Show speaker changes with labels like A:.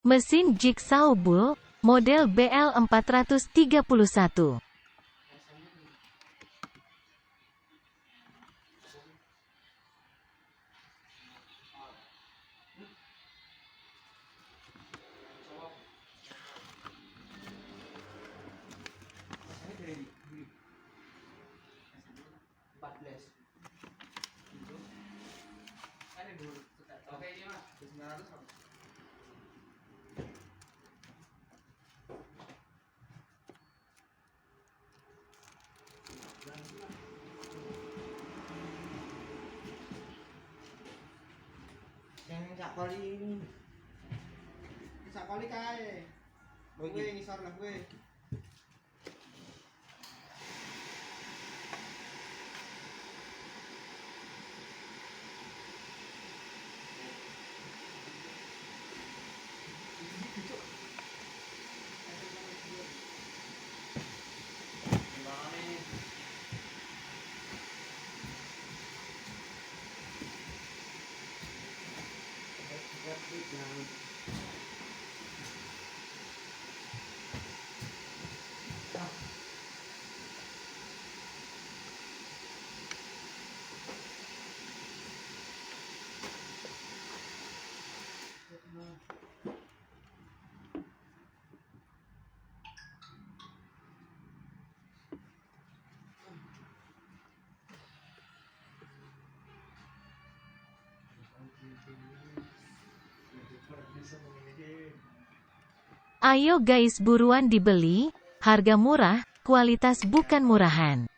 A: Mesin Jigsaw Bull, model BL431.
B: Yang sakoli kae. Kowe ngisor lah kowe.
A: Ayo guys, buruan dibeli, harga murah, kualitas bukan murahan.